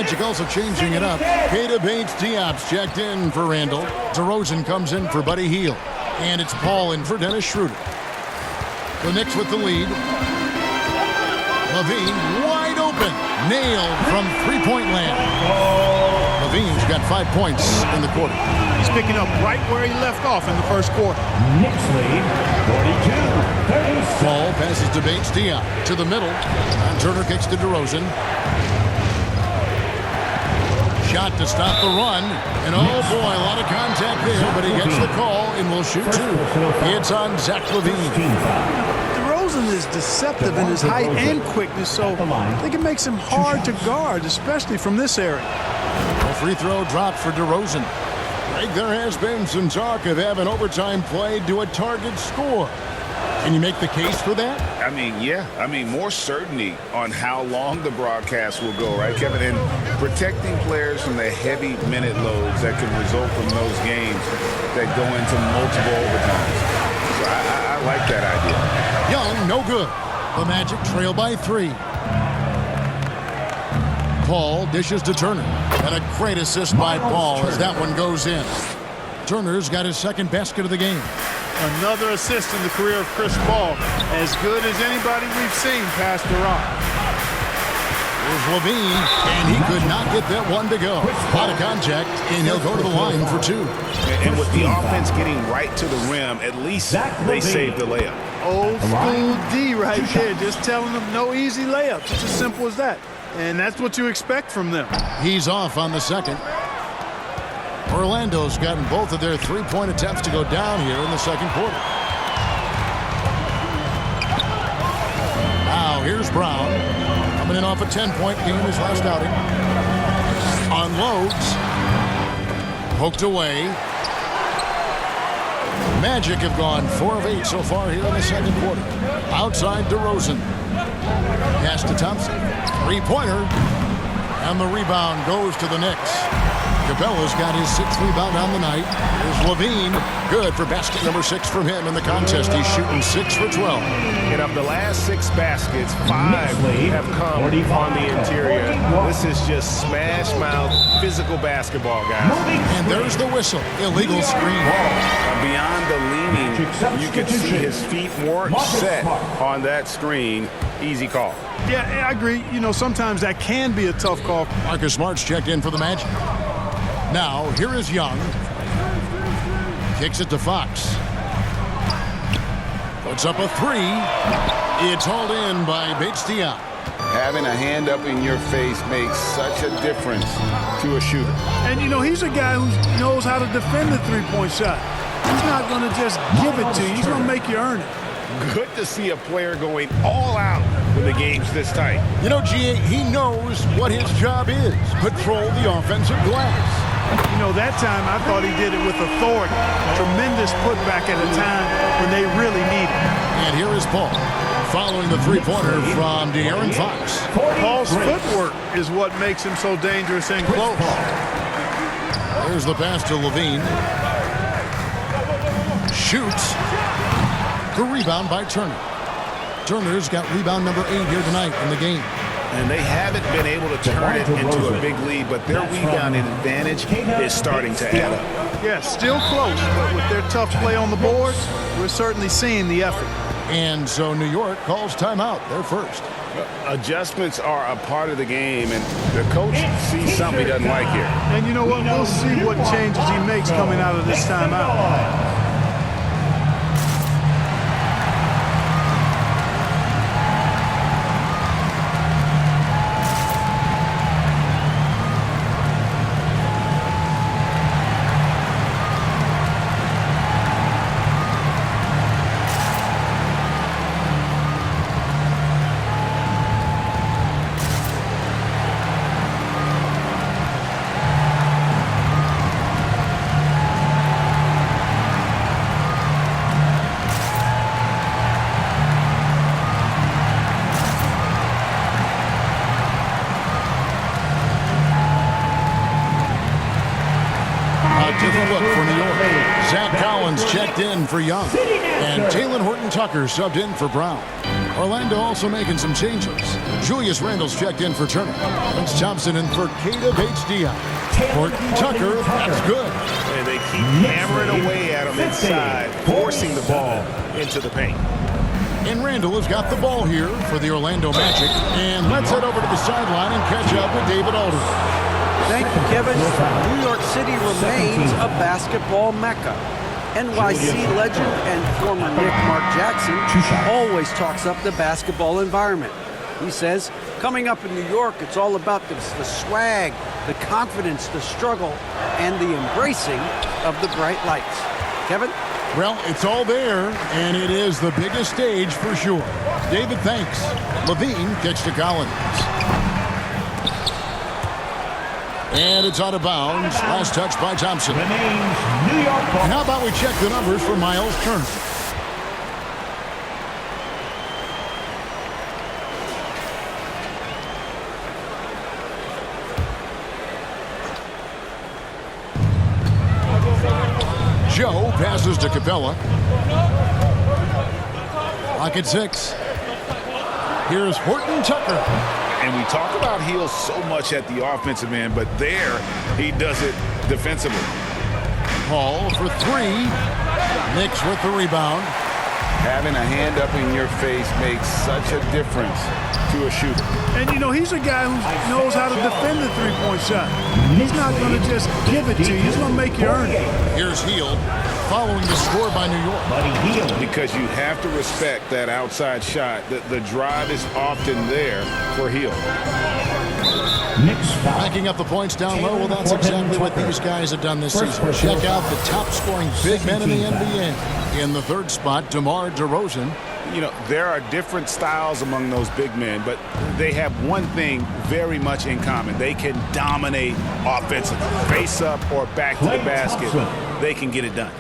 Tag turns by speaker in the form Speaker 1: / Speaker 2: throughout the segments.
Speaker 1: Magic also changing it up. Keita Bates-Diop's checked in for Randall. DeRozan comes in for Buddy Hield. And it's Paul in for Dennis Schroeder. The Knicks with the lead. Levine wide open. Nailed from three-point land. Levine's got 5 points in the quarter.
Speaker 2: He's picking up right where he left off in the first quarter.
Speaker 3: Knicks lead 42-37.
Speaker 1: Paul passes to Bates-Diop to the middle. And Turner kicks to DeRozan. Shot to stop the run. And oh boy, a lot of contact there, but he gets the call and will shoot two. It's on Zach LaVine.
Speaker 2: DeRozan is deceptive in his height and quickness, so I think it makes him hard to guard, especially from this area.
Speaker 1: A free throw dropped for DeRozan. Greg, there has been some talk of having overtime played to a target score. Can you make the case for that?
Speaker 4: I mean, yeah. I mean, more certainty on how long the broadcast will go, right, Kevin? And protecting players from the heavy minute loads that can result from those games that go into multiple overtimes. So I like that idea.
Speaker 1: Young, no good. The Magic trail by 3. Paul dishes to Turner. And a great assist by Paul as that one goes in. Turner's got his second basket of the game.
Speaker 2: Another assist in the career of Chris Paul. As good as anybody we've seen past the rock.
Speaker 1: Here's Levine, and he could not get that one to go. Out of contact, and he'll go to the line for 2.
Speaker 4: And with the offense getting right to the rim, at least they saved the layup.
Speaker 2: Old school D right there, just telling them no easy layups. It's as simple as that. And that's what you expect from them.
Speaker 1: He's off on the second. Orlando's gotten both of their three-point attempts to go down here in the second quarter. Now here's Brown. Coming in off a 10-point game his last outing. Unloads. Poked away. Magic have gone 4 of 8 so far here in the second quarter. Outside DeRozan. Pass to Thompson. Three-pointer. And the rebound goes to the Knicks. Capella's got his 6th rebound on the night. Here's Levine. Good for basket number 6 from him in the contest. He's shooting 6 for 12.
Speaker 4: And of the last 6 baskets, 5 have come on the interior. This is just smash mouth, physical basketball, guys.
Speaker 1: And there's the whistle. Illegal screen.
Speaker 4: Beyond the leaning, you can see his feet more set on that screen. Easy call.
Speaker 2: Yeah, I agree. You know, sometimes that can be a tough call.
Speaker 1: Marcus Smart's checked in for the Magic. Now, here is Young. Kicks it to Fox. Puts up a 3. It's hauled in by Bates-Diop.
Speaker 4: Having a hand up in your face makes such a difference to a shooter.
Speaker 2: And, you know, he's a guy who knows how to defend the three-point shot. He's not going to just give it to you. He's going to make you earn it.
Speaker 4: Good to see a player going all out when the game's this tight.
Speaker 1: You know, G.A., he knows what his job is. Control the offensive glass.
Speaker 2: You know, that time I thought he did it with authority. Tremendous putback at a time when they really need it.
Speaker 1: And here is Paul, following the three-pointer from De'Aaron Fox.
Speaker 2: Paul's footwork is what makes him so dangerous and close.
Speaker 1: There's the pass to Levine. Shoots. The rebound by Turner. Turner's got rebound number 8 here tonight in the game.
Speaker 4: And they haven't been able to turn it into a big lead, but their rebounding advantage is starting to add up.
Speaker 2: Yeah, still close, but with their tough play on the boards, we're certainly seeing the effort.
Speaker 1: And so New York calls timeout. They're first.
Speaker 4: Adjustments are a part of the game, and the coach sees something he doesn't like here.
Speaker 2: And you know what? We'll see what changes he makes coming out of this timeout.
Speaker 1: Checked in for Young. And Taylor Horton-Tucker subbed in for Brown. Orlando also making some changes. Julius Randle's checked in for Turner. Lance Thompson in for Kata Bates-Diop. Horton Tucker, that's good.
Speaker 5: And they keep hammering away at him inside, forcing the ball into the paint.
Speaker 1: And Randle has got the ball here for the Orlando Magic. And let's head over to the sideline and catch up with David Aldridge.
Speaker 6: Thank you, Kevin. New York City remains a basketball mecca. NYC legend and former Knick Mark Jackson always talks up the basketball environment. He says, coming up in New York, it's all about the swag, the confidence, the struggle, and the embracing of the bright lights. Kevin?
Speaker 1: Well, it's all there, and it is the biggest stage for sure. David, thanks. Levine kicks to Collins. And it's out of bounds. Last touch by Thompson.
Speaker 3: Remains New York ball.
Speaker 1: And how about we check the numbers for Miles Turner? Joe passes to Capella. Clock at 6. Here's Horton Tucker.
Speaker 4: And we talk about Hill so much at the offensive end, but there he does it defensively.
Speaker 1: Hall for 3. Knicks with the rebound.
Speaker 4: Having a hand up in your face makes such a difference to a shooter.
Speaker 2: And, you know, he's a guy who knows how to defend the three-point shot. He's not going to just give it to you. He's going to make you earn it.
Speaker 1: Here's Hill following the score by New York.
Speaker 4: Because you have to respect that outside shot. The drive is often there for Hill.
Speaker 1: Backing up the points down low, well, that's exactly what these guys have done this season. Check out the top-scoring big men in the NBA. In the third spot, DeMar DeRozan.
Speaker 4: You know, there are different styles among those big men, but they have one thing very much in common. They can dominate offensively. Face up or back to the basket, they can get it done.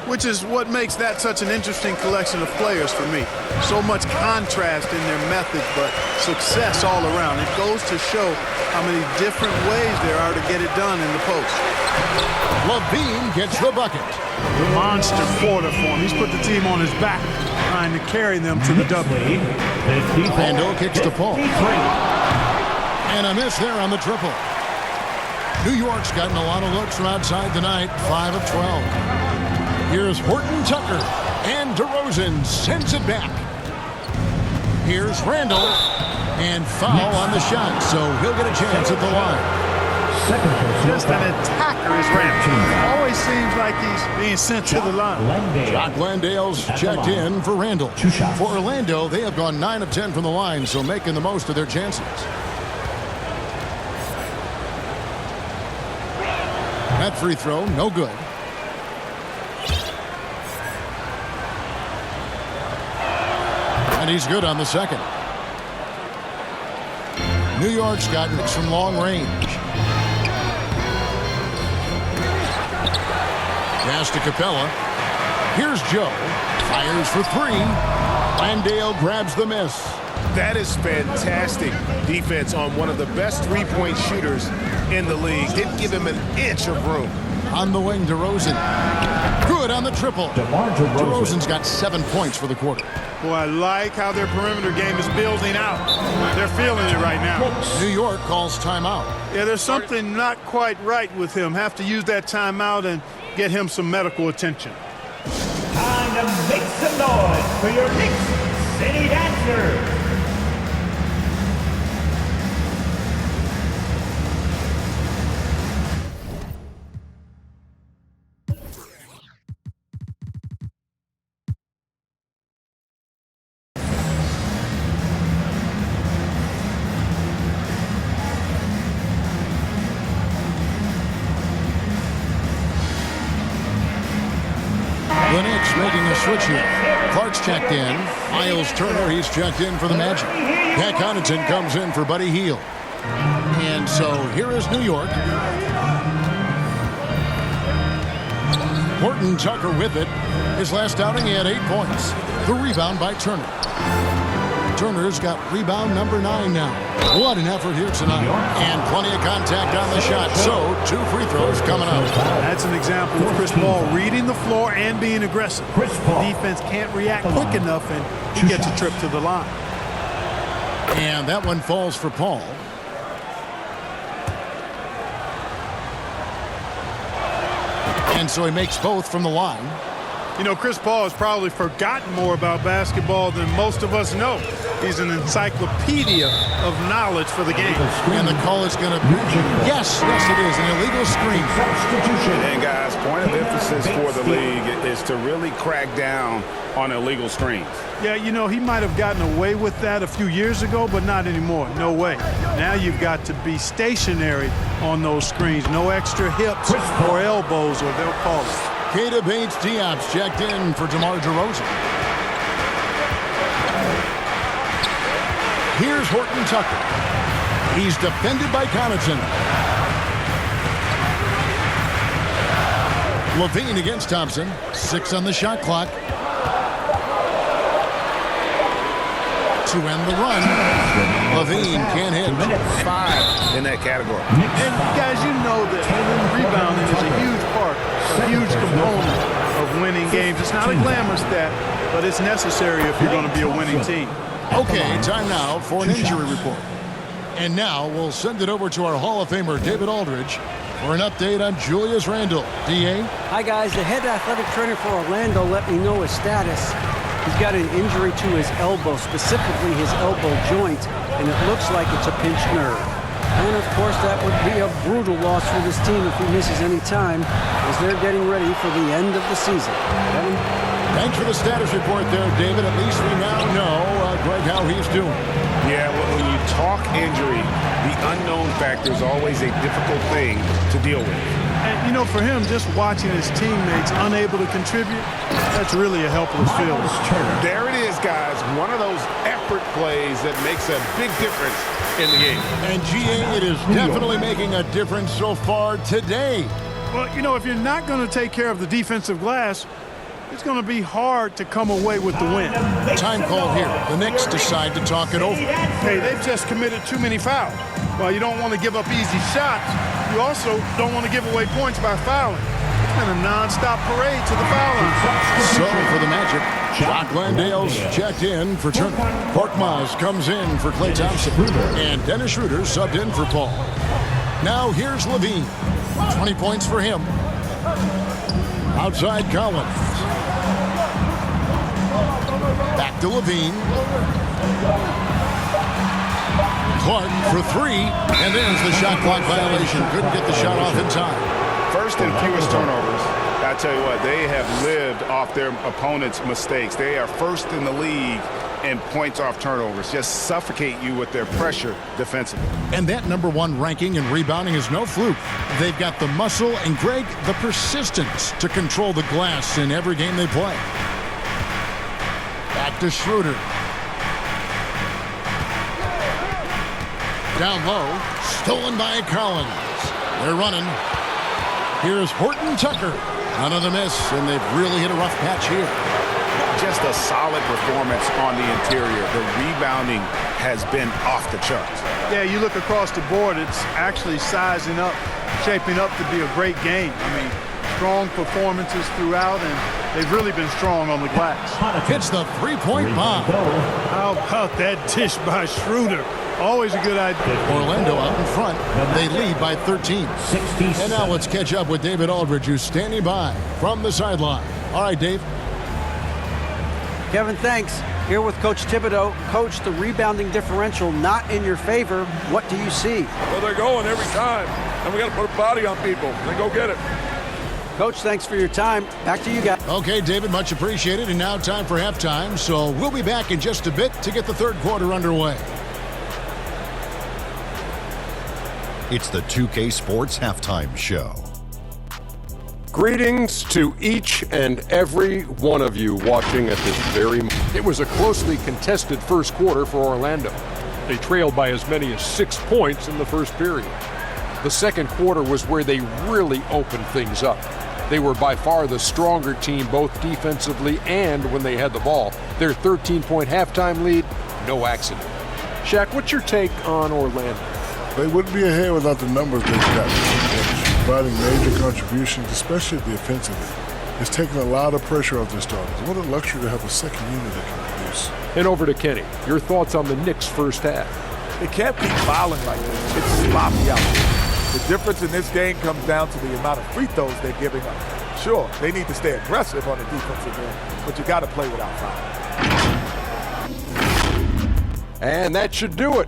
Speaker 2: Which is what makes that such an interesting collection of players for me. So much contrast in their method, but success all around. It goes to show how many different ways there are to get it done in the post.
Speaker 1: Levine gets the bucket.
Speaker 2: Monster quarter for him. He's put the team on his back, trying to carry them to the double.
Speaker 1: Randle kicks to Paul. And a miss there on the triple. New York's gotten a lot of looks from outside tonight, 5 of 12. Here's Horton Tucker, and DeRozan sends it back. Here's Randle, and foul on the shot, so he'll get a chance at the line.
Speaker 2: Just an attacker is Randle. Always seems like he's being sent to the line.
Speaker 1: Jock Landale's checked in for Randle. For Orlando, they have gone 9 of 10 from the line, so making the most of their chances. That free throw, no good. And he's good on the second. New York's got it from long range. Pass to Capella. Here's Joe. Fires for 3. Landale grabs the miss.
Speaker 5: That is fantastic defense on one of the best three-point shooters in the league. Didn't give him an inch of room.
Speaker 1: On the wing, DeRozan. Good on the triple. DeRozan's got 7 points for the quarter.
Speaker 2: Boy, I like how their perimeter game is building out. They're feeling it right now.
Speaker 1: New York calls timeout.
Speaker 2: Yeah, there's something not quite right with him. Have to use that timeout and get him some medical attention.
Speaker 3: Time to make some noise for your Knicks City Dancer.
Speaker 1: The Knicks making a switch here. Clark's checked in. Miles Turner, he's checked in for the Magic. Pat Connaughton comes in for Buddy Hield. And so here is New York. Horton Tucker with it. His last outing, he had 8 points. The rebound by Turner. Turner's got rebound number 9 now. What an effort here tonight. And plenty of contact on the shot. So 2 free throws coming up.
Speaker 2: That's an example of Chris Paul reading the floor and being aggressive. The defense can't react quick enough, and he gets a trip to the line.
Speaker 1: And that one falls for Paul. And so he makes both from the line.
Speaker 2: You know, Chris Paul has probably forgotten more about basketball than most of us know. He's an encyclopedia of knowledge for the game.
Speaker 1: And the call is going to be, yes, it is, an illegal screen.
Speaker 4: And guys, point of emphasis for the league is to really crack down on illegal screens.
Speaker 2: Yeah, you know, he might have gotten away with that a few years ago, but not anymore. No way. Now you've got to be stationary on those screens. No extra hips or elbows, or they'll call it.
Speaker 1: Keita Bates-Diop's checked in for DeMar DeRozan. Here's Horton Tucker. He's defended by Connaughton. Levine against Thompson. 6 on the shot clock. To end the run. Levine can't hit.
Speaker 4: 5 in that category.
Speaker 2: And guys, you know that rebounding is a huge part, a huge component of winning games. It's not a glamour stat, but it's necessary if you're going to be a winning team.
Speaker 1: Okay, time now for an injury report. And now we'll send it over to our Hall of Famer, David Aldridge, for an update on Julius Randle. D.A.?
Speaker 6: Hi, guys. The head athletic trainer for Orlando let me know his status. He's got an injury to his elbow, specifically his elbow joint, and it looks like it's a pinched nerve. And, of course, that would be a brutal loss for this team if he misses any time, as they're getting ready for the end of the season. Kevin?
Speaker 1: Thanks for the status report there, David. At least we now know, Greg, how he's doing.
Speaker 4: Yeah, well, when you talk injury, the unknown factor is always a difficult thing to deal with.
Speaker 2: And, you know, for him, just watching his teammates unable to contribute, that's really a helpless feeling.
Speaker 5: There it is, guys. One of those effort plays that makes a big difference in the game.
Speaker 1: And, G.A., it is definitely making a difference so far today.
Speaker 2: Well, you know, if you're not going to take care of the defensive glass, it's going to be hard to come away with the win.
Speaker 1: Time call here. The Knicks decide to talk it over.
Speaker 2: Hey, they've just committed too many fouls. While you don't want to give up easy shots, you also don't want to give away points by fouling. It's been a non-stop parade to the foul line.
Speaker 1: So for the Magic, Jock Landale's checked in for Turner. Korkmaz comes in for Klay Thompson. And Dennis Schroeder subbed in for Paul. Now here's Levine. 20 points for him. Outside Collins. Back to Levine. Clark for 3, and there's the shot clock violation. Couldn't get the shot off in time.
Speaker 4: First and fewest turnovers. I tell you what, they have lived off their opponent's mistakes. They are first in the league in points off turnovers. Just suffocate you with their pressure defensively.
Speaker 1: And that #1 ranking in rebounding is no fluke. They've got the muscle and, Greg, the persistence to control the glass in every game they play. Back to Schroeder. Down low, stolen by Collins. They're running. Here's Horton Tucker. Another miss, and they've really hit a rough patch here.
Speaker 4: Just a solid performance on the interior. The rebounding has been off the charts.
Speaker 2: Yeah, you look across the board, it's actually sizing up, shaping up to be a great game. I mean, strong performances throughout, and they've really been strong on the glass.
Speaker 1: Hits the three-point bomb.
Speaker 2: How about that dish by Schroeder? Always a good idea.
Speaker 1: Orlando out in front. They lead by 13. And now let's catch up with David Aldridge, who's standing by from the sideline. All right, Dave.
Speaker 6: Kevin, thanks. Here with Coach Thibodeau. Coach, the rebounding differential not in your favor. What do you see?
Speaker 7: Well, they're going every time, and we got to put a body on people. Then go get it.
Speaker 6: Coach, thanks for your time. Back to you guys.
Speaker 1: Okay, David, much appreciated. And now time for halftime. So we'll be back in just a bit to get the third quarter underway.
Speaker 8: It's the 2K Sports Halftime Show.
Speaker 7: Greetings to each and every one of you watching at this very moment. It was a closely contested first quarter for Orlando. They trailed by as many as 6 points in the first period. The second quarter was where they really opened things up. They were by far the stronger team, both defensively and when they had the ball. Their 13-point halftime lead, no accident. Shaq, what's your take on Orlando?
Speaker 9: They wouldn't be ahead without the numbers they've got, providing major contributions, especially defensively. It's taken a lot of pressure off their starters. What a luxury to have a second unit that can produce.
Speaker 6: Spurs.
Speaker 7: And over to Kenny. Your thoughts on the Knicks' first half?
Speaker 10: They can't keep fouling like this. It's sloppy out there. The difference in this game comes down to the amount of free throws they're giving up. Sure, they need to stay aggressive on the defensive end, but you got to play without fouling.
Speaker 7: And that should do it.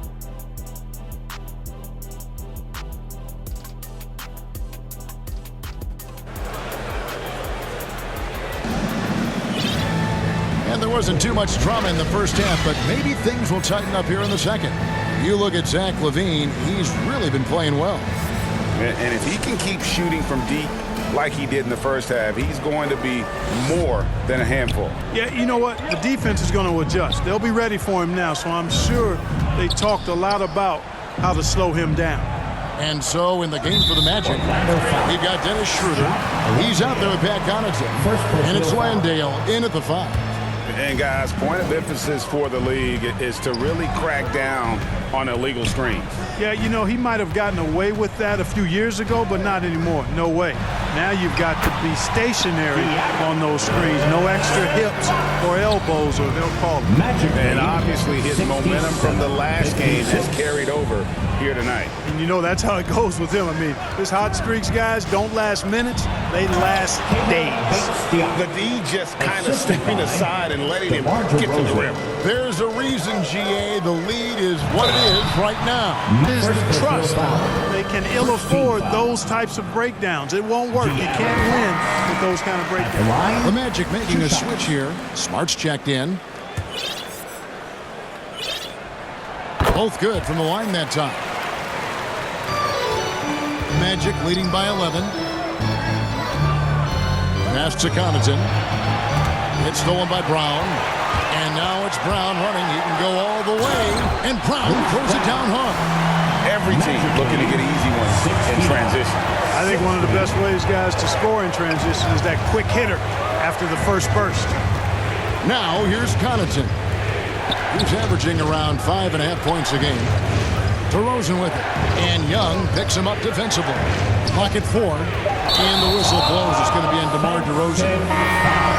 Speaker 1: And there wasn't too much drama in the first half, but maybe things will tighten up here in the second. You look at Zach LaVine, he's really been playing well.
Speaker 4: And if he can keep shooting from deep like he did in the first half, he's going to be more than a handful.
Speaker 2: Yeah, you know what? The defense is going to adjust. They'll be ready for him now, so I'm sure they talked a lot about how to slow him down.
Speaker 1: And so in the game for the Magic, we've got Dennis Schroeder. He's out there with Pat Connaughton. And it's Landale in at the 5.
Speaker 4: And guys, point of emphasis for the league is to really crack down on illegal screens.
Speaker 2: Yeah, you know, he might have gotten away with that a few years ago, but not anymore. No way. Now you've got to be stationary on those screens. No extra hips or elbows, or they'll call it.
Speaker 4: And obviously his momentum from the last game has carried over here tonight.
Speaker 2: And you know, that's how it goes with him. I mean, his hot streaks, guys, don't last minutes. They last days.
Speaker 4: The D just kind of stepping aside and letting him get to the rim.
Speaker 1: There's a reason, GA, the lead is what it is right now.
Speaker 2: It is the trust. They can ill afford those types of breakdowns. It won't work. You can't win with those kind of breakdowns.
Speaker 1: The Magic making a switch here. Smart's checked in. Both good from the line that time. Magic leading by 11. Pass to Connaughton. It's stolen by Brown. And now it's Brown running. He can go all the way. And Brown throws it down hard.
Speaker 4: Every team looking to get easy ones in transition.
Speaker 2: I think one of the best ways, guys, to score in transition is that quick hitter after the first burst.
Speaker 1: Now here's Connaughton. He's averaging around 5.5 points a game. DeRozan with it. And Young picks him up defensively. Clock at 4. And the whistle blows. It's going to be on DeMar DeRozan.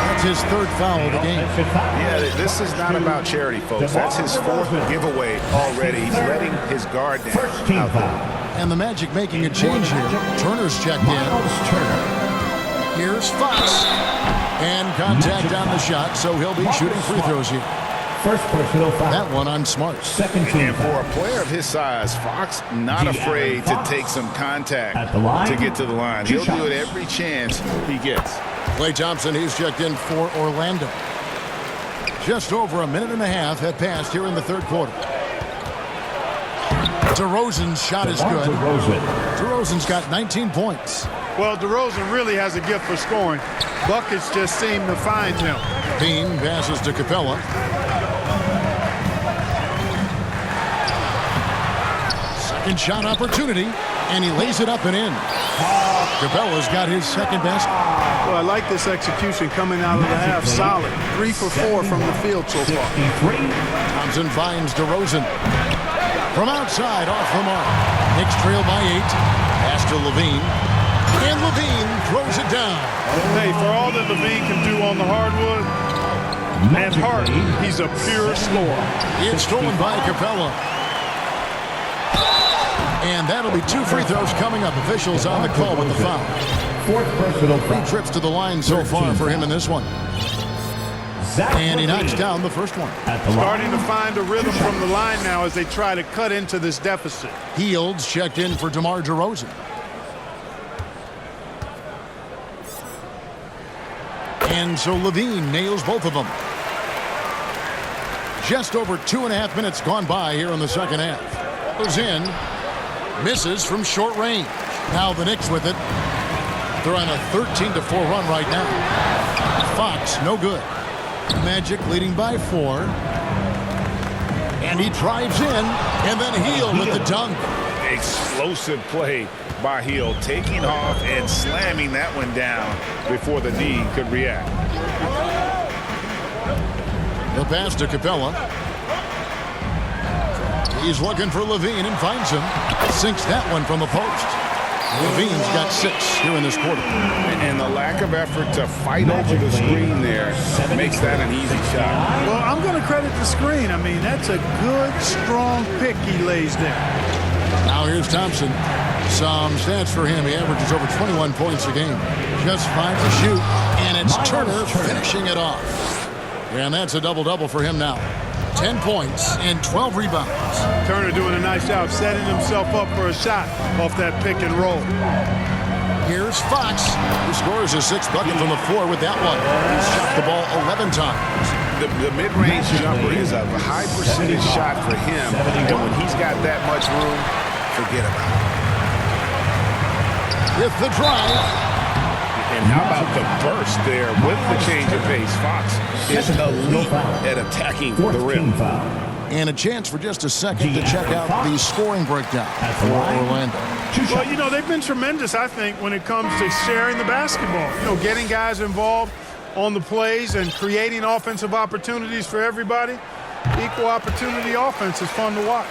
Speaker 1: That's his 3rd foul of the game.
Speaker 4: Yeah, this is not about charity, folks. That's his 4th giveaway already. He's letting his guard down out there.
Speaker 1: And the Magic making a change here. Turner's checked in. Here's Fox. And contact on the shot, so he'll be shooting free throws here.
Speaker 3: First personal foul.
Speaker 1: That one on Smart.
Speaker 3: Second team
Speaker 4: And for a player of his size, Fox not afraid to take some contact to get to the line. He'll do it every chance he gets.
Speaker 1: Klay Thompson, he's checked in for Orlando. Just over a minute and a half have passed here in the 3rd quarter. DeRozan's shot is good. DeRozan's got 19 points.
Speaker 2: Well, DeRozan really has a gift for scoring. Buckets just seem to find him.
Speaker 1: Bean passes to Capella. Second shot opportunity, and he lays it up and in. Capella's got his 2nd basket.
Speaker 2: Well, I like this execution coming out of the half. Solid. 3 for 4 from the field so far.
Speaker 1: Thompson finds DeRozan. From outside, off the mark. Knicks trail by 8. Pass to LaVine. And LaVine throws it down.
Speaker 2: Hey, for all that LaVine can do on the hardwood, at heart, he's a pure scorer.
Speaker 1: It's stolen by Capella. And that'll be 2 free throws coming up. Officials on the call with the foul.
Speaker 3: 4th personal foul.
Speaker 1: 3 trips to the line so far for him in this one. And he knocks down the first one.
Speaker 2: Starting to find a rhythm from the line now as they try to cut into this deficit.
Speaker 1: Fields checked in for DeMar DeRozan. And so LaVine nails both of them. Just over 2.5 minutes gone by here in the second half. Goes in. Misses from short range. Now the Knicks with it. They're on a 13-4 run right now. Fox, no good. Magic leading by 4. And he drives in. And then Hield with the dunk.
Speaker 4: Explosive play by Hield, taking off and slamming that one down before the D could react.
Speaker 1: The pass to Capella. He's looking for LaVine and finds him. Sinks that one from the post. Levine's got 6 here in this quarter.
Speaker 4: And the lack of effort to fight over the screen there makes that an easy shot.
Speaker 2: Well, I'm going to credit the screen. I mean, that's a good, strong pick he lays there.
Speaker 1: Now here's Thompson. Some stats for him. He averages over 21 points a game. Just 5 to shoot. And it's Turner finishing it off. And that's a double-double for him now. 10 points and 12 rebounds.
Speaker 2: Turner doing a nice job setting himself up for a shot off that pick and roll.
Speaker 1: Here's Fox, who scores his 6th bucket from the floor with that one. He's shot the ball 11 times.
Speaker 4: The mid-range jumper is a high percentage shot for him. And when he's got that much room, forget about it.
Speaker 1: With the drive.
Speaker 4: And how about the burst there with the change of pace? Fox is elite at attacking the rim.
Speaker 1: And a chance for just a second to check out the scoring breakdown for Orlando.
Speaker 2: Well, you know, they've been tremendous, I think, when it comes to sharing the basketball. You know, getting guys involved on the plays and creating offensive opportunities for everybody. Equal opportunity offense is fun to watch.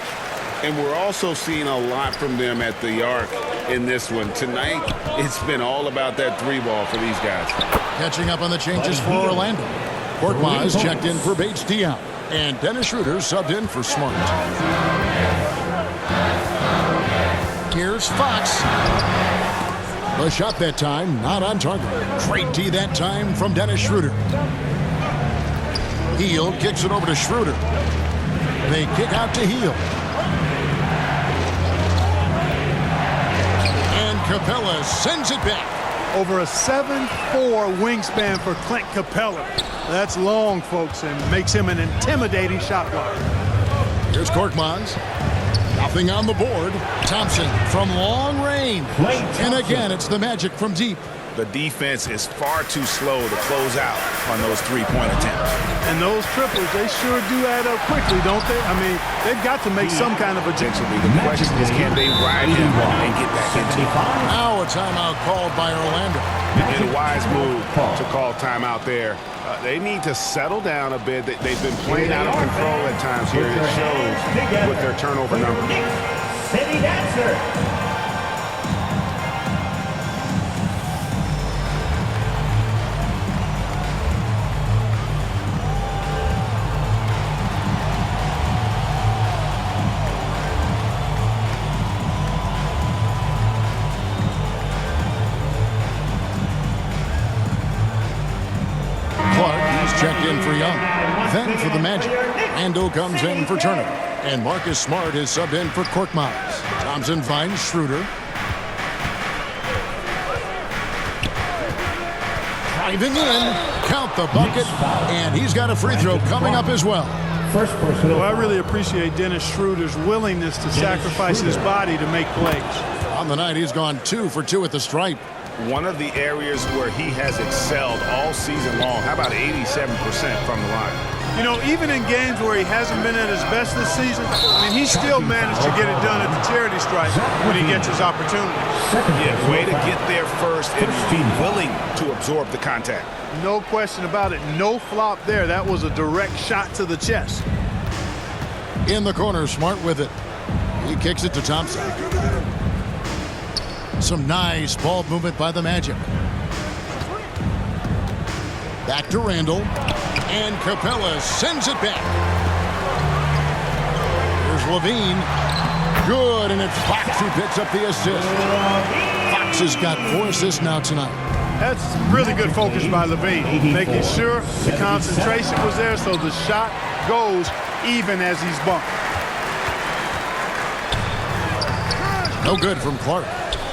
Speaker 4: And we're also seeing a lot from them at the arc in this one. Tonight, it's been all about that 3-ball for these guys. Catching
Speaker 1: up on the changes for Orlando. Korkmaz checked in for Bates Diop. And Dennis Schroeder subbed in for Smart. Here's Fox. The shot that time, not on target. Great D that time from Dennis Schroeder. Heel kicks it over to Schroeder. They kick out to Heel. And Capella sends it back.
Speaker 2: Over a 7'4" wingspan for Clint Capella. That's long, folks, and makes him an intimidating shot blocker.
Speaker 1: Here's Korkmaz. Nothing on the board. Thompson from long range. And again, it's the Magic from deep.
Speaker 4: The defense is far too slow to close out on those 3-point attempts.
Speaker 2: And those triples, they sure do add up quickly, don't they? I mean, they've got to make some kind of adjustment.
Speaker 4: The question is, can they ride him and get back into it?
Speaker 1: Now a timeout called by Orlando.
Speaker 4: And a wise move to call timeout there. They need to settle down a bit. They've been playing out of control at times here. It shows with their turnover number.
Speaker 3: City Dancer.
Speaker 1: Checked in for Young. Then for the Magic. Ando comes in for Turner. And Marcus Smart is subbed in for Korkmaz. Thompson finds Schroeder. Driving in. Count the bucket. And he's got a free throw coming up as well.
Speaker 2: Well, I really appreciate Dennis Schroeder's willingness to sacrifice his body to make plays.
Speaker 1: On the night, he's gone 2 for 2 at the stripe.
Speaker 4: One of the areas where he has excelled all season long. How about 87% from the line?
Speaker 2: You know, even in games where he hasn't been at his best this season, I mean, he still managed to get it done at the charity stripe when he gets his opportunity.
Speaker 4: Yeah, way to get there first and be willing to absorb the contact.
Speaker 2: No question about it. No flop there. That was a direct shot to the chest.
Speaker 1: In the corner, Smart with it. He kicks it to Thompson. Some nice ball movement by the Magic. Back to Randall. And Capella sends it back. Here's Levine. Good, and it's Fox who picks up the assist. Fox has got 4 assists now tonight.
Speaker 2: That's really good focus by Levine. Making sure the concentration was there so the shot goes even as he's bumped.
Speaker 1: No good from Clark.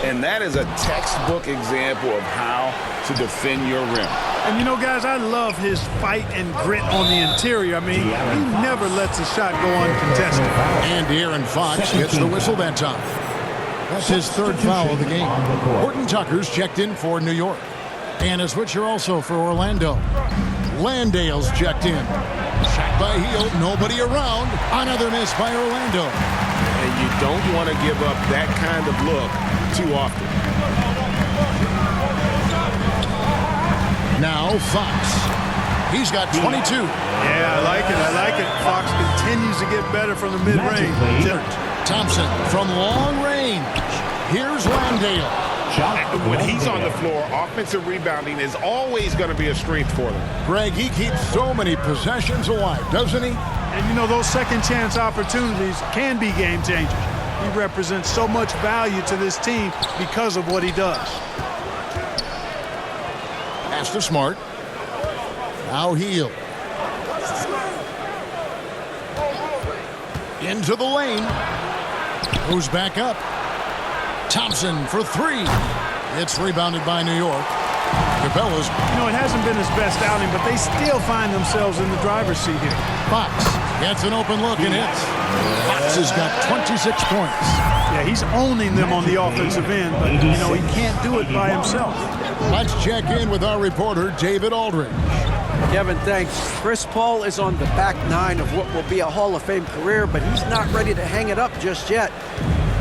Speaker 4: And that is a textbook example of how to defend your rim.
Speaker 2: And you know, guys, I love his fight and grit on the interior. I mean, he never lets a shot go uncontested.
Speaker 1: And Aaron Fox gets the whistle that time. That's his 3rd foul of the game. Horton Tucker's checked in for New York. And a switcher also for Orlando. Landale's checked in. Shot by Heel, nobody around. Another miss by Orlando.
Speaker 4: And you don't want to give up that kind of look too often.
Speaker 1: Now Fox. He's got 22.
Speaker 2: Yeah, I like it. I like it. Fox continues to get better from the mid-range.
Speaker 1: Thompson from long range. Here's Landale.
Speaker 4: When he's on the floor, offensive rebounding is always going to be a strength for them.
Speaker 1: Greg, he keeps so many possessions alive, doesn't he?
Speaker 2: And, you know, those second chance opportunities can be game changers. He represents so much value to this team because of what he does.
Speaker 1: Pass to Smart. Now Hield. Into the lane. Goes back up. Thompson for three. It's rebounded by New York. Capella's.
Speaker 2: You know, it hasn't been his best outing, but they still find themselves in the driver's seat here.
Speaker 1: Fox gets an open look and hits. Fox has got 26 points.
Speaker 2: Yeah, he's owning them on the offensive end, but, you know, he can't do it by himself.
Speaker 1: Let's check in with our reporter, David Aldridge.
Speaker 6: Kevin, thanks. Chris Paul is on the back nine of what will be a Hall of Fame career, but he's not ready to hang it up just yet.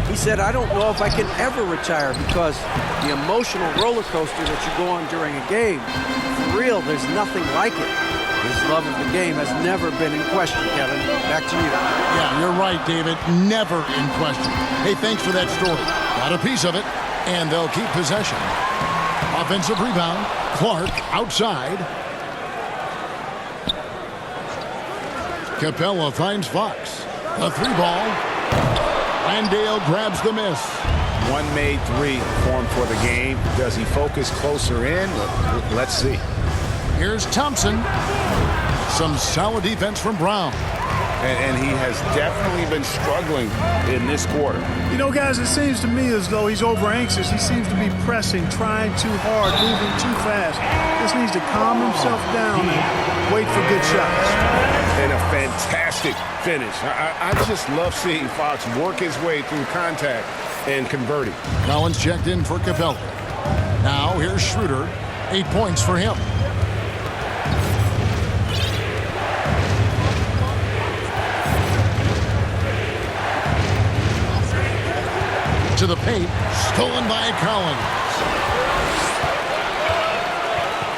Speaker 6: He said, I don't know if I can ever retire because the emotional roller coaster that you go on during a game, for real, there's nothing like it. His love of the game has never been in question, Kevin. Back to you.
Speaker 1: Yeah, you're right, David. Never in question. Hey, thanks for that story. Got a piece of it, and they'll keep possession. Offensive rebound. Clark outside. Capella finds Fox. The three ball. Landale grabs the miss.
Speaker 4: One made three for him for the game. Does he focus closer in? Let's see.
Speaker 1: Here's Thompson. Some solid defense from Brown.
Speaker 4: And he has definitely been struggling in this quarter.
Speaker 2: You know, guys, it seems to me as though he's over-anxious. He seems to be pressing, trying too hard, moving too fast. Just needs to calm himself down and wait for good shots.
Speaker 4: And a fantastic finish. I just love seeing Fox work his way through contact and converting.
Speaker 1: Collins checked in for Capella. Now here's Schroeder. 8 points for him. To the paint, stolen by Collins.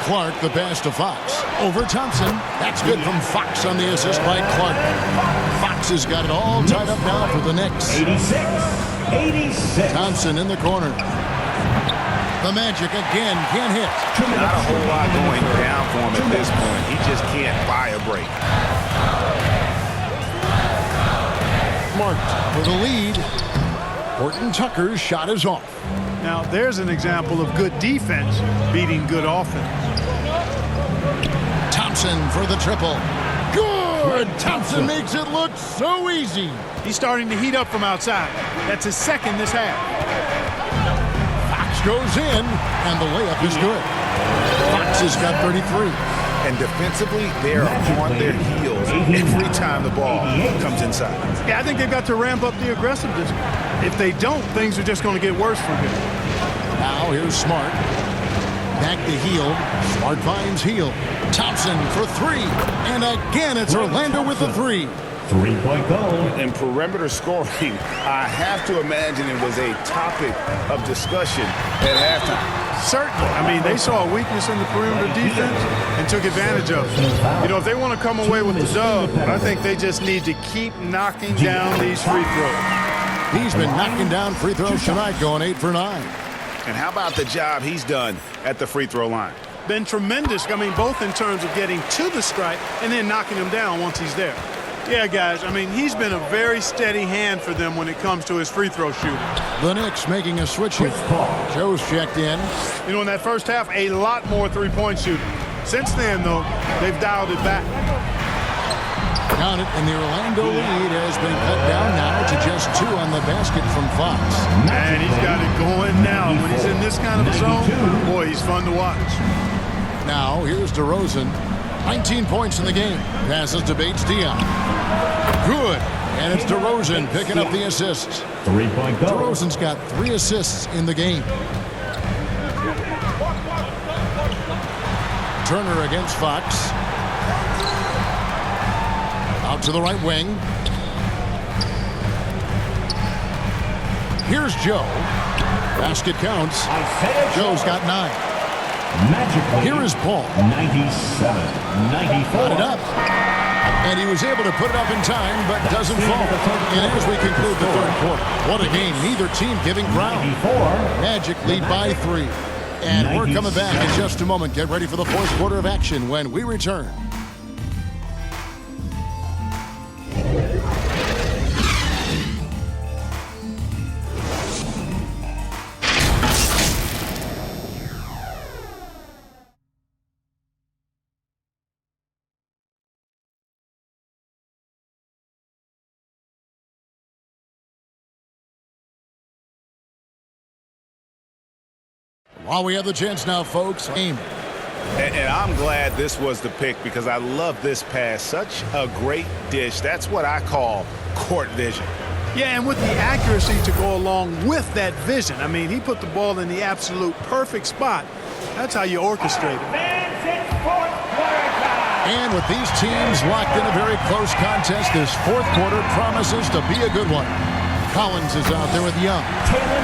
Speaker 1: Clark, the pass to Fox. Over Thompson. That's good from Fox on the assist by Clark. Fox has got it all tied up now for the Knicks.
Speaker 3: 86.
Speaker 1: Thompson in the corner. The Magic again can't hit.
Speaker 4: Not a whole lot going down for him at this point. He just can't buy a break.
Speaker 1: Smart for the lead. Horton Tucker's shot is off.
Speaker 2: Now, there's an example of good defense beating good offense.
Speaker 1: Thompson for the triple. Good! Thompson makes it look so easy.
Speaker 2: He's starting to heat up from outside. That's his second this half.
Speaker 1: Fox goes in, and the layup is good. Fox has got 33.
Speaker 4: And defensively, they're on their heels every time the ball comes inside.
Speaker 2: Yeah, I think they've got to ramp up the aggressiveness. If they don't, things are just going to get worse from here.
Speaker 1: Now here's Smart. Back to Hield. Smart finds Hield. Thompson for three. And again, it's Orlando with the three.
Speaker 3: 3-point goal.
Speaker 4: In perimeter scoring, I have to imagine it was a topic of discussion at halftime.
Speaker 2: Certainly. I mean, they saw a weakness in the perimeter defense and took advantage of it. You know, if they want to come away with the dub, I think they just need to keep knocking down these free throws.
Speaker 1: He's been knocking down free throws tonight, going 8 for 9.
Speaker 4: And how about the job he's done at the free throw line?
Speaker 2: Been tremendous. I mean, both in terms of getting to the stripe and then knocking him down once he's there. Yeah, guys, I mean, he's been a very steady hand for them when it comes to his free throw shooting.
Speaker 1: The Knicks making a switch here. Joe's checked in.
Speaker 2: You know, in that first half, a lot more three-point shooting. Since then, though, they've dialed it back.
Speaker 1: Count it, and the Orlando lead has been cut down now to just 2 on the basket from Fox.
Speaker 2: And he's got it going now. When he's in this kind of a zone, boy, he's fun to watch.
Speaker 1: Now, here's DeRozan. 19 points in the game. Passes to Bates-Diop. Good. And it's DeRozan picking up the assists.
Speaker 3: 3-point goal.
Speaker 1: DeRozan's got 3 assists in the game. Turner against Fox. Out to the right wing. Here's Joe. Basket counts. Joe's got 9.
Speaker 3: Magically,
Speaker 1: Here is Paul.
Speaker 3: 97, 94.
Speaker 1: Got it up. And he was able to put it up in time, but doesn't fall. And as we conclude the third quarter, what a game. Neither team giving ground. Magic lead by 3. And we're coming back in just a moment. Get ready for the fourth quarter of action when we return. While we have the chance now, folks, aim.
Speaker 4: And I'm glad this was the pick because I love this pass. Such a great dish. That's what I call court vision.
Speaker 2: Yeah, and with the accuracy to go along with that vision. I mean, he put the ball in the absolute perfect spot. That's how you orchestrate it.
Speaker 1: And with these teams locked in a very close contest, this fourth quarter promises to be a good one. Collins is out there with Young.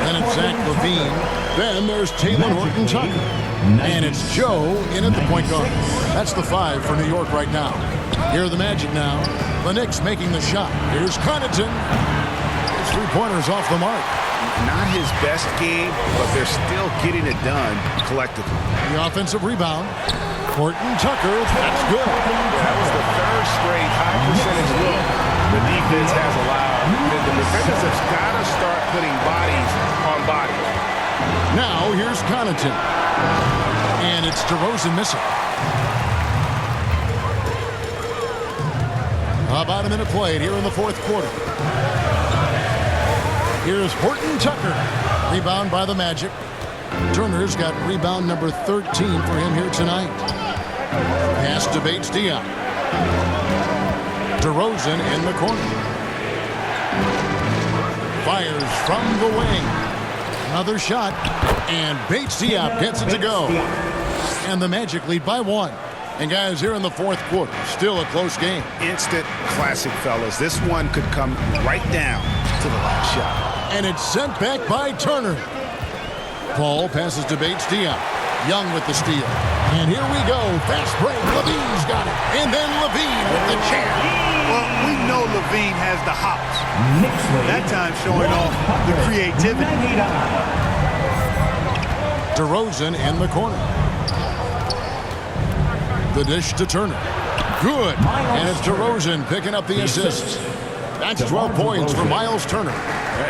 Speaker 1: Then it's Zach LaVine. Then there's Taylor Horton-Tucker. And it's Joe in at the point guard. That's the 5 for New York right now. Here are the Magic now. The Knicks making the shot. Here's Connaughton. His three-pointer's off the mark.
Speaker 4: Not his best game, but they're still getting it done collectively.
Speaker 1: The offensive rebound. Horton-Tucker, that's good.
Speaker 4: That was the third straight high percentage look the defense has allowed. The defenders have got to start putting bodies on bodies.
Speaker 1: Now here's Connaughton. And it's DeRozan missing. About a minute played here in the fourth quarter. Here's Horton-Tucker. Rebound by the Magic. Turner's got rebound number 13 for him here tonight. Pass to Bates-Diop. DeRozan in the corner. Fires from the wing. Another shot. And Bates-Diop gets it to go. And the Magic lead by 1. And guys, here in the fourth quarter, still a close game.
Speaker 4: Instant classic, fellas. This one could come right down to the last shot.
Speaker 1: And it's sent back by Turner. Paul passes to Bates-Diop. Young with the steal. And here we go. Fast break. LaVine's got it. And then LaVine with the jam.
Speaker 2: Well, we know LaVine has the hops. That time showing off the creativity.
Speaker 1: DeRozan in the corner. The dish to Turner. Good. And it's DeRozan picking up the assist. That's 12 points for Miles Turner.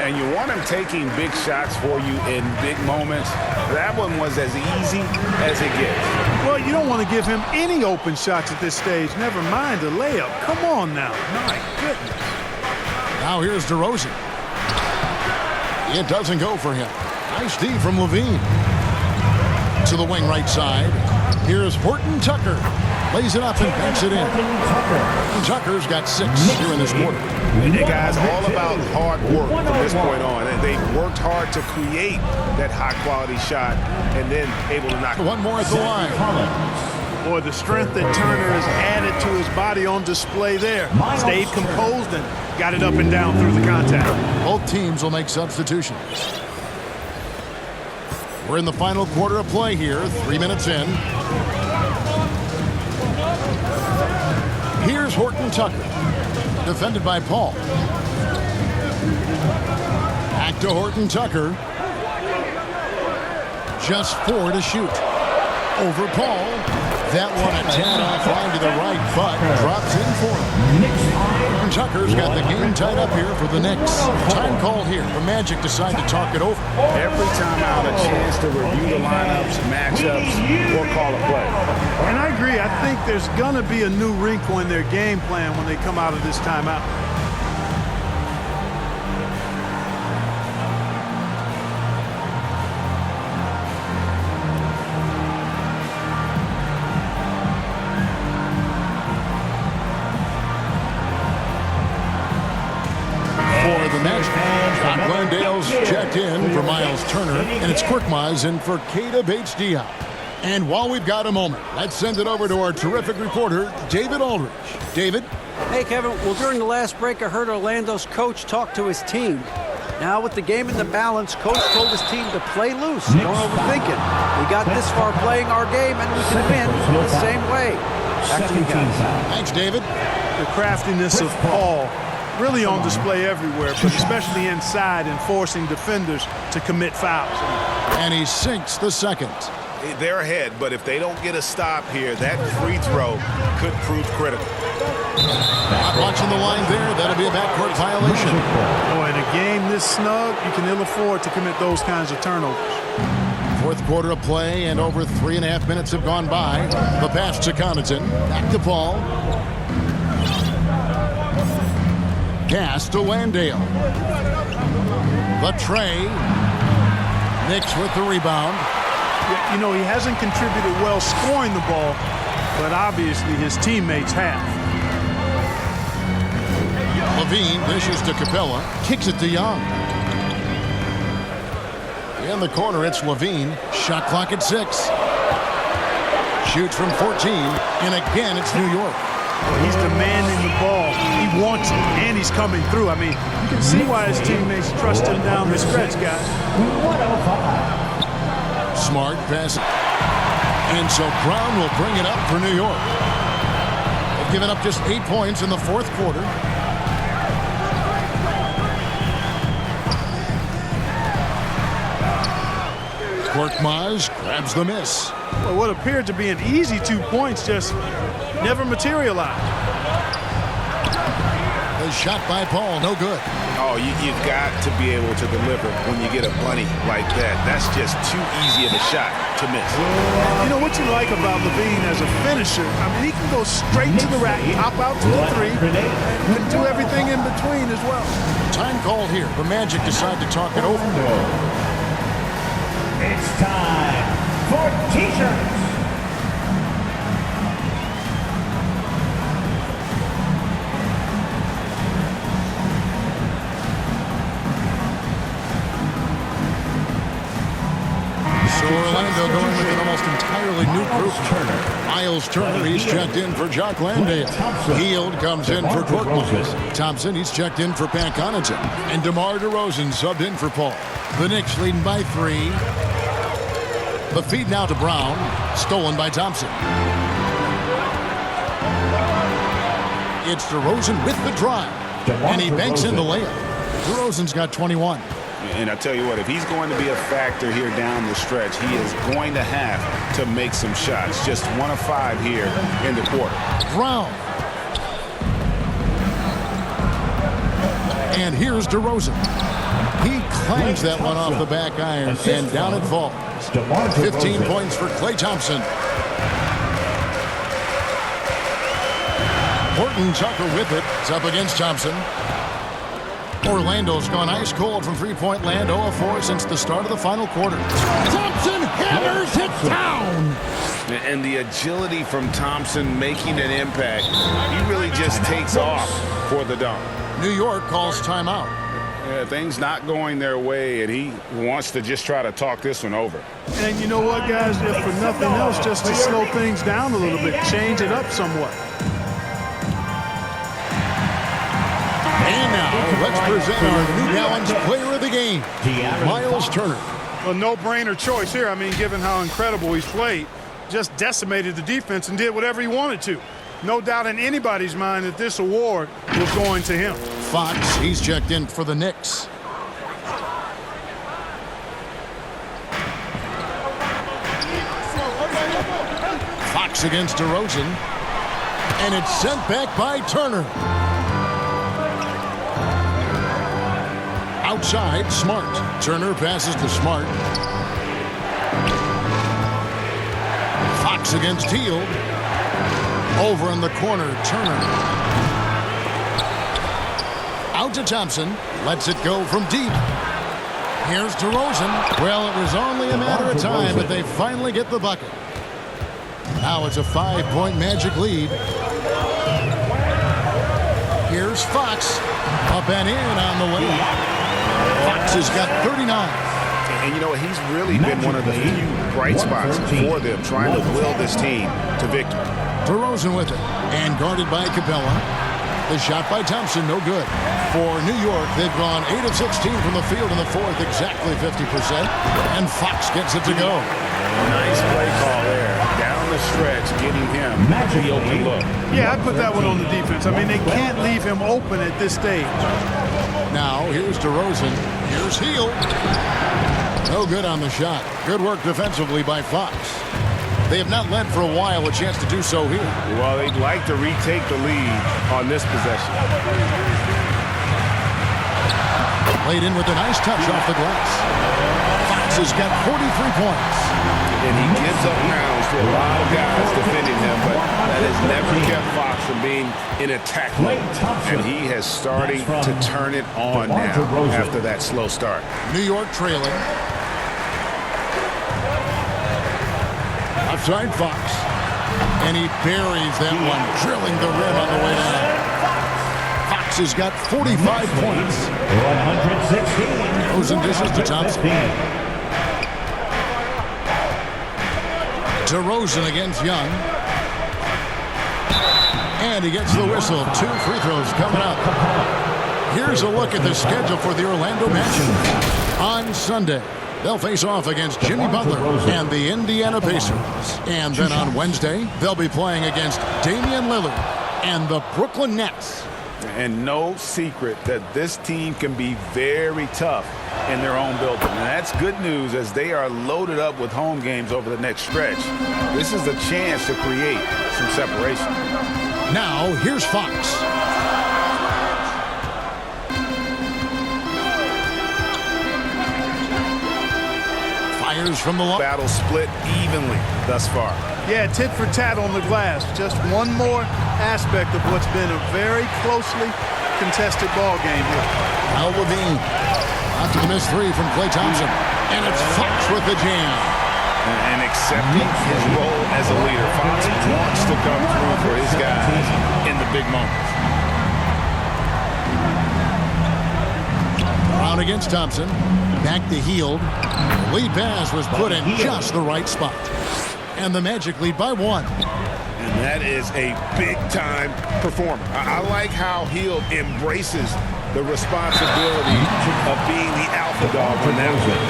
Speaker 4: And you want him taking big shots for you in big moments. That one was as easy as it gets.
Speaker 2: Well, you don't want to give him any open shots at this stage. Never mind a layup. Come on now. My goodness.
Speaker 1: Now here's DeRozan. It doesn't go for him. Nice D from LaVine. To the wing right side. Here's Horton-Tucker. Lays it up and banks it in. Tucker's got 6 here in this quarter.
Speaker 4: And guys, all about hard work from this point on. And they worked hard to create that high-quality shot and then able to knock it.
Speaker 1: One more at the line.
Speaker 2: Boy, the strength that Turner has added to his body on display there. Stayed composed and got it up and down through the contact.
Speaker 1: Both teams will make substitutions. We're in the final quarter of play here, 3 minutes in. Here's Horton-Tucker, defended by Paul. Back to Horton-Tucker. Just 4 to shoot. Over Paul. That one a tad offline to the right, but drops in for him. Tucker's got the game tied up here for the Knicks. Time call here. The Magic decide to talk it over.
Speaker 4: Every time out, a chance to review the lineups, matchups, or call a play.
Speaker 2: And I agree. I think there's going to be a new wrinkle in their game plan when they come out of this timeout.
Speaker 1: Checked in for Miles Turner, and it's Quirkmaz in for Keita Bates-Diop. And while we've got a moment, let's send it over to our terrific reporter, David Aldridge. David?
Speaker 6: Hey, Kevin. Well, during the last break, I heard Orlando's coach talk to his team. Now, with the game in the balance, coach told his team to play loose. Don't overthink it. We got this far playing our game, and we can win the same way. Back to you guys.
Speaker 1: Thanks, David.
Speaker 2: The craftiness of Paul really on display everywhere, but especially inside and forcing defenders to commit fouls.
Speaker 1: And he sinks the second.
Speaker 4: They're ahead, but if they don't get a stop here, that free throw could prove critical.
Speaker 1: Not watching the line there. That'll be a backcourt violation.
Speaker 2: Boy, in a game this snug, you can ill afford to commit those kinds of turnovers.
Speaker 1: Fourth quarter of play, and over 3.5 minutes have gone by. The pass to Connaughton. Back to Paul. Pass to Landale. The tray. Knicks with the rebound.
Speaker 2: You know, he hasn't contributed well scoring the ball, but obviously his teammates have.
Speaker 1: Levine dishes to Capella. Kicks it to Young. In the corner, it's Levine. Shot clock at 6. Shoots from 14, and again, it's New York.
Speaker 2: He's demanding the ball. He wants it, and he's coming through. I mean, you can see why his teammates trust him down the stretch, guys.
Speaker 1: Smart pass. And so Brown will bring it up for New York. They've given up just 8 points in the fourth quarter. Korkmaz grabs the miss.
Speaker 2: Well, what appeared to be an easy 2 points just never materialized.
Speaker 1: The shot by Paul, no good.
Speaker 4: Oh, you've got to be able to deliver when you get a bunny like that. That's just too easy of a shot to miss.
Speaker 2: You know what you like about Levine as a finisher? I mean, he can go straight to the rack, hop out to the three, and do everything in between as well.
Speaker 1: Time called here. The Magic decide to talk it over.
Speaker 3: It's time for T-shirts.
Speaker 1: So Orlando going with an almost entirely new group. Miles Turner, he's checked in for Jock Landale. Hield comes in for Korkmaz. Thompson, he's checked in for Pat Connaughton. And DeMar DeRozan subbed in for Paul. The Knicks leading by 3. The feed now to Brown. Stolen by Thompson. It's DeRozan with the drive. And he banks in the layup. DeRozan's got 21.
Speaker 4: And I tell you what, if he's going to be a factor here down the stretch, he is going to have to make some shots. Just 1 of 5 here in the quarter.
Speaker 1: Brown. And here's DeRozan. He clangs that one off the back iron, and down it falls. 15 points for Klay Thompson. Horton Tucker with it. It's up against Thompson. Orlando's gone ice cold from three-point land, 0 of 4 since the start of the final quarter. Thompson hammers it down.
Speaker 4: And the agility from Thompson making an impact. He really just takes off for the dunk.
Speaker 1: New York calls timeout.
Speaker 4: Yeah, things not going their way, and he wants to just try to talk this one over.
Speaker 2: And you know what, guys? If for nothing else, just to slow things down a little bit, change it up somewhat.
Speaker 1: And now, let's present our New Balance player of the game, Miles Turner.
Speaker 2: A no-brainer choice here. I mean, given how incredible he's played, just decimated the defense and did whatever he wanted to. No doubt in anybody's mind that this award was going to him.
Speaker 1: Fox, he's checked in for the Knicks. Fox against DeRozan. And it's sent back by Turner. Outside, Smart. Turner passes to Smart. Fox against Hield. Over in the corner, Turner. Out to Thompson. Lets it go from deep. Here's DeRozan. Well, it was only a matter of time, but they finally get the bucket. Now it's a 5-point Magic lead. Here's Fox. Up and in on the way. Fox has got 39.
Speaker 4: And you know, he's really been one of the few bright spots for them, trying to will this team to victory.
Speaker 1: DeRozan with it. And guarded by Capella. The shot by Thompson, no good. For New York, they've gone 8 of 16 from the field in the fourth, exactly 50%. And Fox gets it to go.
Speaker 4: Nice play call there. Down the stretch, getting him the open look.
Speaker 2: Yeah, I put that one on the defense. I mean, they can't leave him open at this stage.
Speaker 1: Now, here's DeRozan. Here's Hield. No good on the shot. Good work defensively by Fox. They have not led for a while, a chance to do so here.
Speaker 5: Well, they'd like to retake the lead on this possession.
Speaker 1: Played in with a nice touch off the glass. Fox has got 43 points.
Speaker 4: And he gives up rounds to a lot of guys defending him, but that has never kept Fox from being in attack mode. And he has starting to turn it on now after that slow start.
Speaker 1: New York trailing. Outside Fox. And he buries that one, drilling the rim on the way down. Fox has got 45 points.
Speaker 3: 116.
Speaker 1: Goes and dishes to Thompson. DeRozan against Young. And he gets the whistle. 2 free throws coming up. Here's a look at the schedule for the Orlando Magic. On Sunday, they'll face off against Jimmy Butler and the Indiana Pacers. And then on Wednesday, they'll be playing against Damian Lillard and the Brooklyn Nets.
Speaker 4: And no secret that this team can be very tough in their own building. And that's good news as they are loaded up with home games over the next stretch. This is a chance to create some separation.
Speaker 1: Now, here's Fox. Fires from the
Speaker 4: battle split evenly thus far.
Speaker 2: Yeah, tit for tat on the glass. Just one more aspect of what's been a very closely contested ball game here.
Speaker 1: Al Levine after the missed 3 from Klay Thompson. And it's Fox with the jam.
Speaker 4: And accepting his role as a leader. Fox wants to come through for his guys in the big moments.
Speaker 1: Brown against Thompson. Back to Hield. Lead pass was put in just the right spot. And the Magic lead by 1.
Speaker 5: And that is a big-time performer.
Speaker 4: I like how Hield embraces the responsibility of being the alpha dog on that one.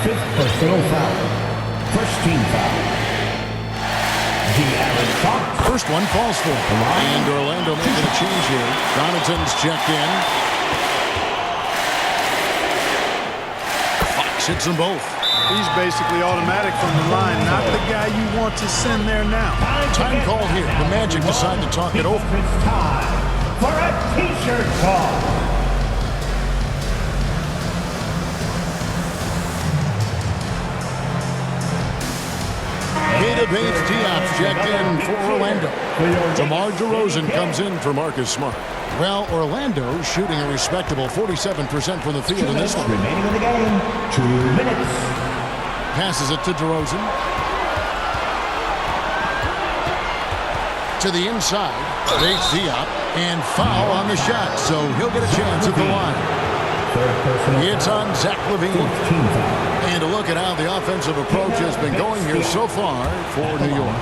Speaker 3: 5th personal foul. First team foul. De'Aaron Fox.
Speaker 1: First one falls for him. And Orlando making a change here. Donaldson's checked in. Fox hits them both.
Speaker 2: He's basically automatic from the line, not the guy you want to send there now.
Speaker 1: Time called here. The Magic decide to talk it over.
Speaker 3: It's time for a t-shirt toss.
Speaker 1: Kata Bates-Diop's checked in for Orlando. DeMar DeRozan comes in for Marcus Smart. Well, Orlando shooting a respectable 47% from the field in this one.
Speaker 3: Remaining in the game, 2 minutes.
Speaker 1: Passes it to DeRozan. To the inside. Bates-Diop. And foul on the shot, so he'll get a chance at the line. It's on Zach LaVine. And a look at how the offensive approach has been going here so far for New York.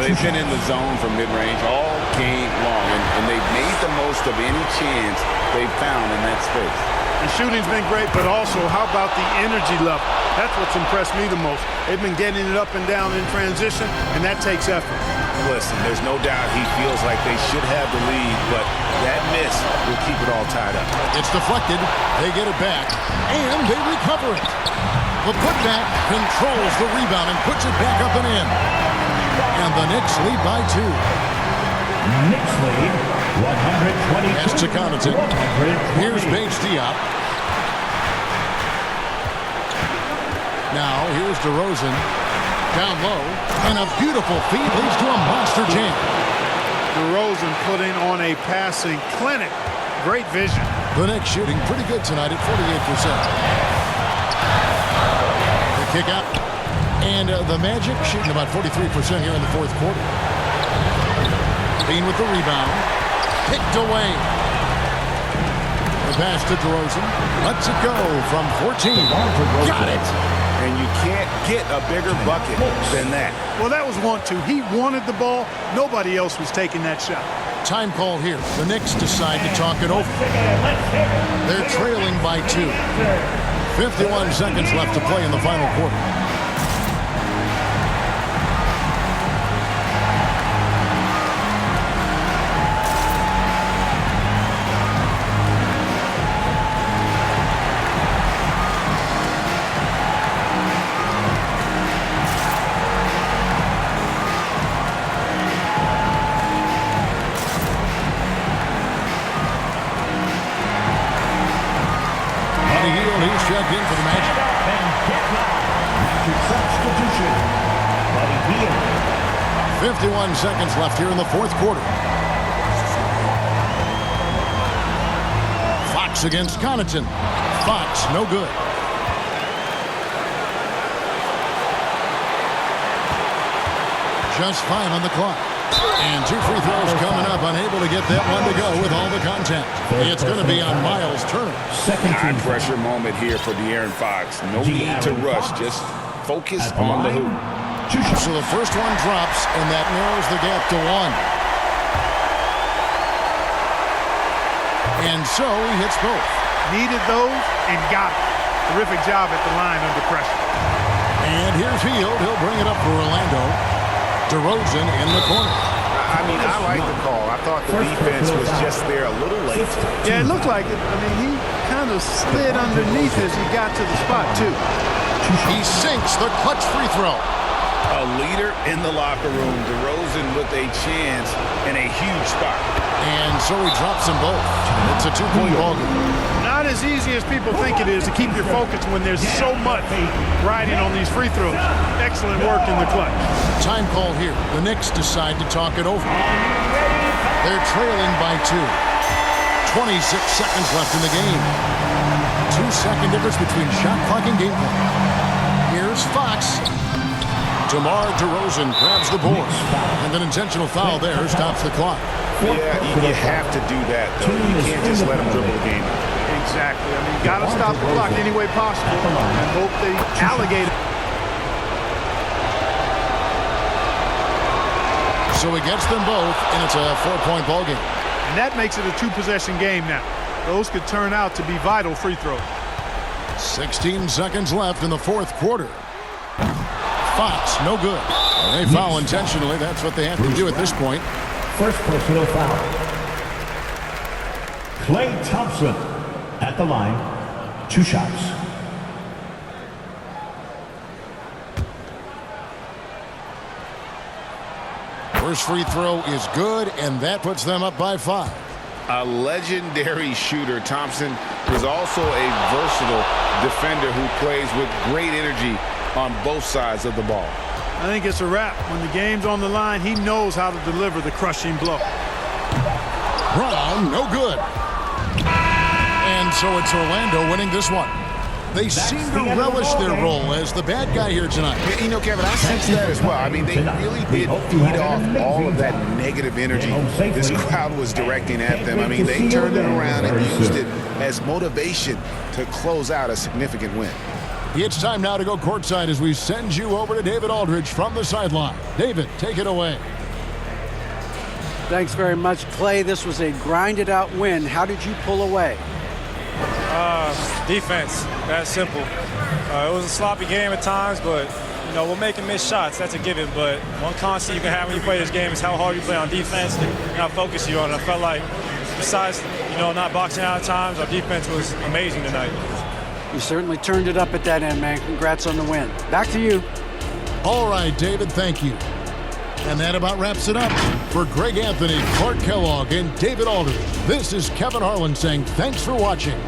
Speaker 4: They've been in the zone from mid-range all game long, and they've made the most of any chance they've found in that space.
Speaker 2: The shooting's been great, but also how about the energy level? That's what's impressed me the most. They've been getting it up and down in transition, and that takes effort.
Speaker 4: Listen, there's no doubt he feels like they should have the lead, but that miss will keep it all tied up.
Speaker 1: It's deflected. They get it back, and they recover it. The putback controls the rebound and puts it back up and in. And the Knicks lead by 2.
Speaker 3: Knicks lead, 122.
Speaker 1: That's to Connaughton. Here's Bates-Diop. Now, here's DeRozan. Down low. And a beautiful feed leads to a monster jam.
Speaker 2: DeRozan putting on a passing clinic. Great vision.
Speaker 1: The Knicks shooting pretty good tonight at 48%. The kick out. And the Magic shooting about 43% here in the 4th quarter. Bean with the rebound. Picked away. The pass to DeRozan. Lets it go from 14. Got it.
Speaker 4: And you can't get a bigger bucket than that.
Speaker 2: Well, that was 1-2. He wanted the ball. Nobody else was taking that shot.
Speaker 1: Time call here. The Knicks decide to talk it over. They're trailing by 2. 51 seconds left to play in the final quarter. 51 seconds left here in the fourth quarter. Fox against Connaughton. Fox, no good. Just 5 on the clock. And 2 free throws coming up. Unable to get that one to go with all the contact. It's going to be on Miles Turner.
Speaker 4: High pressure moment here for De'Aaron Fox. No need to rush. Just focus on the hoop.
Speaker 1: So the first one drops, and that narrows the gap to 1. And so he hits both.
Speaker 2: Needed those and got it. Terrific job at the line under pressure.
Speaker 1: And here's Hield. He'll bring it up for Orlando. DeRozan in the corner.
Speaker 4: I mean, I like the call. I thought the defense was just there a little late.
Speaker 2: Yeah, it looked like it. I mean, he kind of slid underneath as he got to the spot, too.
Speaker 1: He sinks the clutch free throw.
Speaker 4: A leader in the locker room. DeRozan with a chance and a huge spot.
Speaker 1: And so he drops them both. It's a 2-point ball game.
Speaker 2: Not as easy as people think it is to keep your focus when there's so much riding on these free throws. Excellent work in the clutch. Time call here. The Knicks decide to talk it over. They're trailing by 2. 26 seconds left in the game. 2-second difference between shot clock and game clock. Here's Fox. DeMar DeRozan grabs the board. And an intentional foul there stops the clock.
Speaker 4: Yeah, you have to do that, though. You can't just let them dribble the game.
Speaker 2: Exactly. I mean, got to stop the clock any way possible and hope they alligate it.
Speaker 1: So he gets them both, and it's a 4-point ball game.
Speaker 2: And that makes it a 2-possession game now. Those could turn out to be vital free throws.
Speaker 1: 16 seconds left in the fourth quarter. Fox, no good. They foul intentionally. That's what they have to do at this point.
Speaker 3: First personal foul. Klay Thompson at the line. 2 shots.
Speaker 1: First free throw is good, and that puts them up by 5.
Speaker 4: A legendary shooter, Thompson is also a versatile defender who plays with great energy on both sides of the ball.
Speaker 2: I think it's a wrap. When the game's on the line, he knows how to deliver the crushing blow.
Speaker 1: Brown, no good. And so it's Orlando winning this one. They seem to relish their role as the bad guy here tonight.
Speaker 4: You know, Kevin, I sense that as well. I mean, they really did feed off all of that negative energy this crowd was directing at them. I mean, they turned it around and used it as motivation to close out a significant win.
Speaker 1: It's time now to go courtside as we send you over to David Aldridge from the sideline. David, take it away.
Speaker 6: Thanks very much, Clay. This was a grinded-out win. How did you pull away?
Speaker 11: Defense. That's simple. It was a sloppy game at times, but, you know, we're making missed shots. That's a given. But one constant you can have when you play this game is how hard you play on defense and how focused you are. And I felt like, besides, you know, not boxing out at times, our defense was amazing tonight.
Speaker 6: You certainly turned it up at that end, man. Congrats on the win. Back to you.
Speaker 1: All right, David, thank you. And that about wraps it up. For Greg Anthony, Clark Kellogg, and David Aldridge, this is Kevin Harlan saying thanks for watching.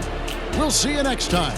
Speaker 1: We'll see you next time.